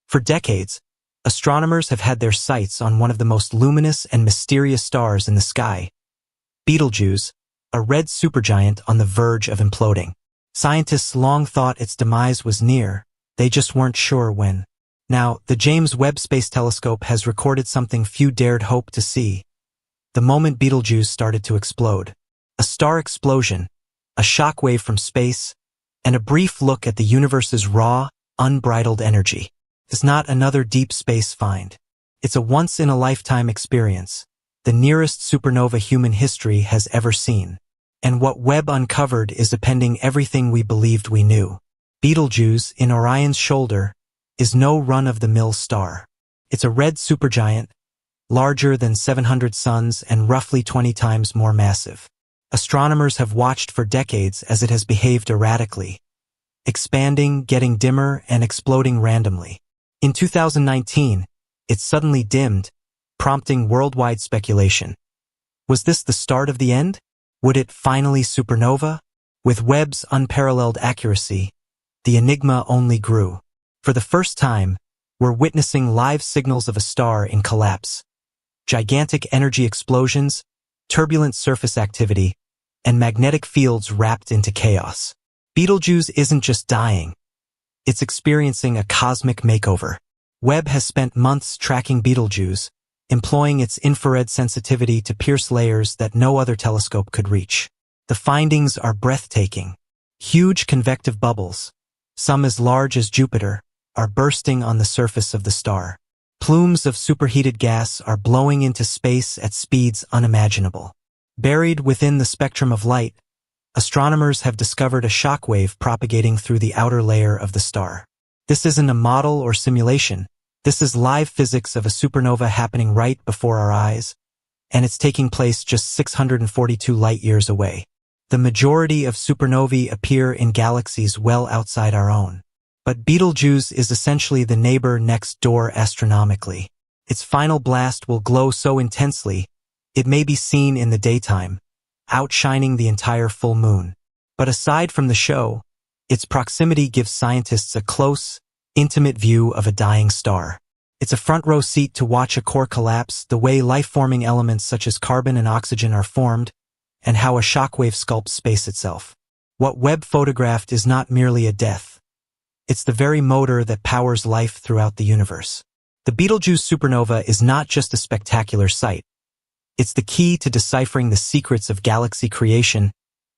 For decades, astronomers have had their sights on one of the most luminous and mysterious stars in the sky, Betelgeuse, a red supergiant on the verge of imploding. Scientists long thought its demise was near, they just weren't sure when. Now, the James Webb Space Telescope has recorded something few dared hope to see. The moment Betelgeuse started to explode. A star explosion, a shockwave from space, and a brief look at the universe's raw, unbridled energy. It's not another deep space find. It's a once-in-a-lifetime experience, the nearest supernova human history has ever seen. And what Webb uncovered is appending everything we believed we knew. Betelgeuse, in Orion's shoulder, is no run-of-the-mill star. It's a red supergiant, larger than 700 suns and roughly 20 times more massive. Astronomers have watched for decades as it has behaved erratically, expanding, getting dimmer, and exploding randomly. In 2019, it suddenly dimmed, prompting worldwide speculation. Was this the start of the end? Would it finally supernova? With Webb's unparalleled accuracy, the enigma only grew. For the first time, we're witnessing live signals of a star in collapse. Gigantic energy explosions, turbulent surface activity, and magnetic fields wrapped into chaos. Betelgeuse isn't just dying. It's experiencing a cosmic makeover. Webb has spent months tracking Betelgeuse, employing its infrared sensitivity to pierce layers that no other telescope could reach. The findings are breathtaking. Huge convective bubbles, some as large as Jupiter, are bursting on the surface of the star. Plumes of superheated gas are blowing into space at speeds unimaginable. Buried within the spectrum of light, astronomers have discovered a shockwave propagating through the outer layer of the star. This isn't a model or simulation. This is live physics of a supernova happening right before our eyes, and it's taking place just 642 light-years away. The majority of supernovae appear in galaxies well outside our own. But Betelgeuse is essentially the neighbor next door astronomically. Its final blast will glow so intensely, it may be seen in the daytime, outshining the entire full moon. But aside from the show, its proximity gives scientists a close, intimate view of a dying star. It's a front-row seat to watch a core collapse, the way life-forming elements such as carbon and oxygen are formed, and how a shockwave sculpts space itself. What Webb photographed is not merely a death. It's the very motor that powers life throughout the universe. The Betelgeuse supernova is not just a spectacular sight. It's the key to deciphering the secrets of galaxy creation,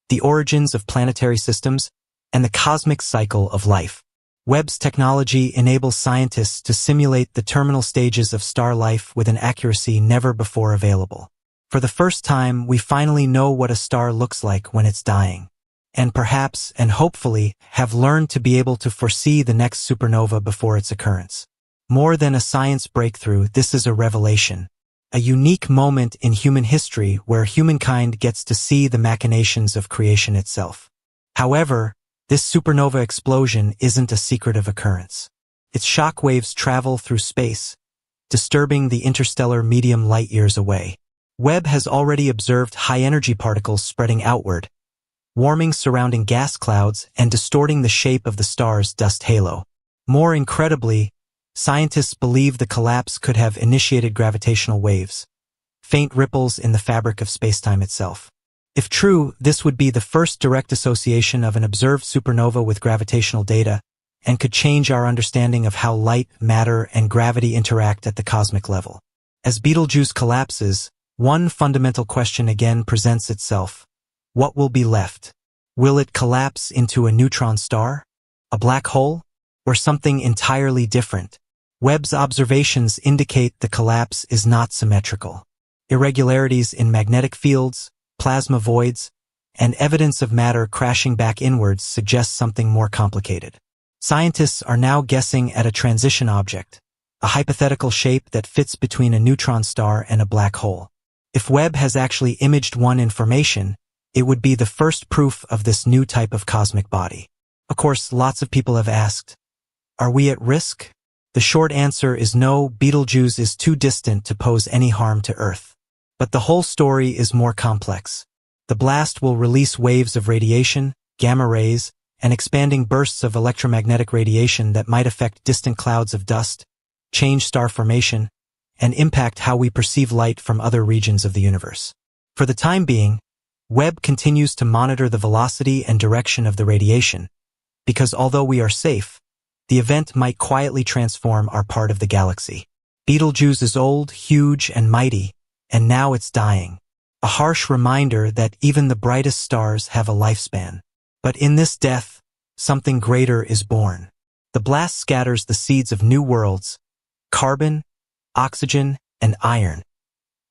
the origins of planetary systems, and the cosmic cycle of life. Webb's technology enables scientists to simulate the terminal stages of star life with an accuracy never before available. For the first time, we finally know what a star looks like when it's dying. And perhaps, and hopefully, have learned to be able to foresee the next supernova before its occurrence. More than a science breakthrough, this is a revelation. A unique moment in human history where humankind gets to see the machinations of creation itself. However, this supernova explosion isn't a secretive occurrence. Its shock waves travel through space, disturbing the interstellar medium light-years away. Webb has already observed high-energy particles spreading outward, warming surrounding gas clouds and distorting the shape of the star's dust halo. More incredibly, scientists believe the collapse could have initiated gravitational waves, faint ripples in the fabric of spacetime itself. If true, this would be the first direct association of an observed supernova with gravitational data and could change our understanding of how light, matter, and gravity interact at the cosmic level. As Betelgeuse collapses, one fundamental question again presents itself. What will be left? Will it collapse into a neutron star, a black hole, or something entirely different? Webb's observations indicate the collapse is not symmetrical. Irregularities in magnetic fields, plasma voids, and evidence of matter crashing back inwards suggest something more complicated. Scientists are now guessing at a transition object, a hypothetical shape that fits between a neutron star and a black hole. If Webb has actually imaged one in formation, it would be the first proof of this new type of cosmic body. Of course, lots of people have asked, are we at risk? The short answer is no, Betelgeuse is too distant to pose any harm to Earth. But the whole story is more complex. The blast will release waves of radiation, gamma rays, and expanding bursts of electromagnetic radiation that might affect distant clouds of dust, change star formation, and impact how we perceive light from other regions of the universe. For the time being, Webb continues to monitor the velocity and direction of the radiation, because although we are safe, the event might quietly transform our part of the galaxy. Betelgeuse is old, huge, and mighty, and now it's dying. A harsh reminder that even the brightest stars have a lifespan. But in this death, something greater is born. The blast scatters the seeds of new worlds, carbon, oxygen, and iron,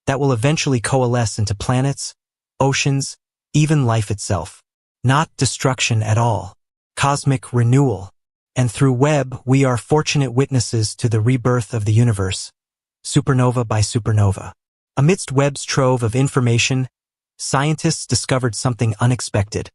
that will eventually coalesce into planets, oceans, even life itself. Not destruction at all, cosmic renewal. And through Webb, we are fortunate witnesses to the rebirth of the universe, supernova by supernova. Amidst Webb's trove of information, scientists discovered something unexpected: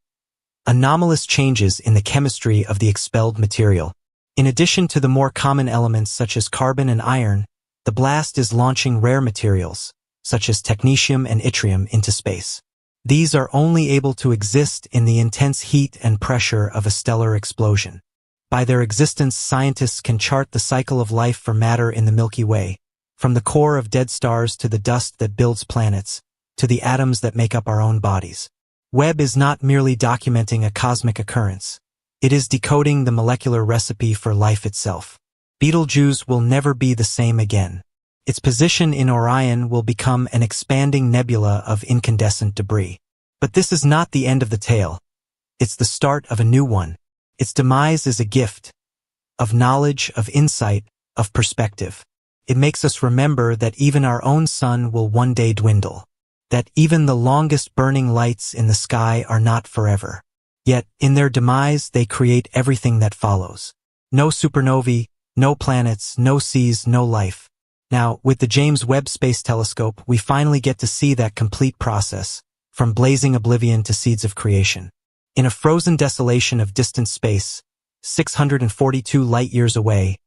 anomalous changes in the chemistry of the expelled material. In addition to the more common elements such as carbon and iron, the blast is launching rare materials, such as technetium and yttrium, into space. These are only able to exist in the intense heat and pressure of a stellar explosion. By their existence, scientists can chart the cycle of life for matter in the Milky Way, from the core of dead stars to the dust that builds planets, to the atoms that make up our own bodies. Webb is not merely documenting a cosmic occurrence. It is decoding the molecular recipe for life itself. Betelgeuse will never be the same again. Its position in Orion will become an expanding nebula of incandescent debris. But this is not the end of the tale. It's the start of a new one. Its demise is a gift of knowledge, of insight, of perspective. It makes us remember that even our own sun will one day dwindle, that even the longest burning lights in the sky are not forever. Yet, in their demise, they create everything that follows. No supernovae, no planets, no seas, no life. Now, with the James Webb Space Telescope, we finally get to see that complete process, from blazing oblivion to seeds of creation. In a frozen desolation of distant space, 642 light-years away,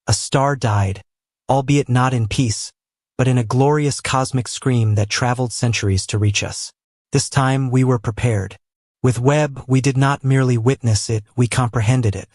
a star died, albeit not in peace, but in a glorious cosmic scream that traveled centuries to reach us. This time we were prepared. With Webb, we did not merely witness it, we comprehended it.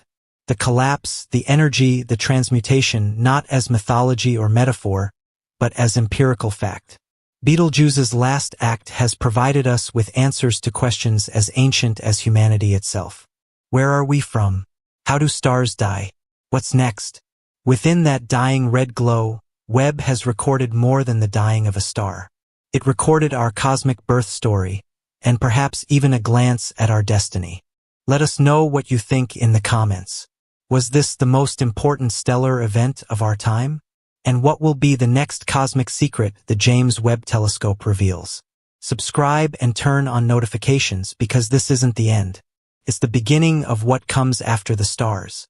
The collapse, the energy, the transmutation, not as mythology or metaphor, but as empirical fact. Betelgeuse's last act has provided us with answers to questions as ancient as humanity itself. Where are we from? How do stars die? What's next? Within that dying red glow, Webb has recorded more than the dying of a star. It recorded our cosmic birth story, and perhaps even a glance at our destiny. Let us know what you think in the comments. Was this the most important stellar event of our time? And what will be the next cosmic secret the James Webb Telescope reveals? Subscribe and turn on notifications, because this isn't the end. It's the beginning of what comes after the stars.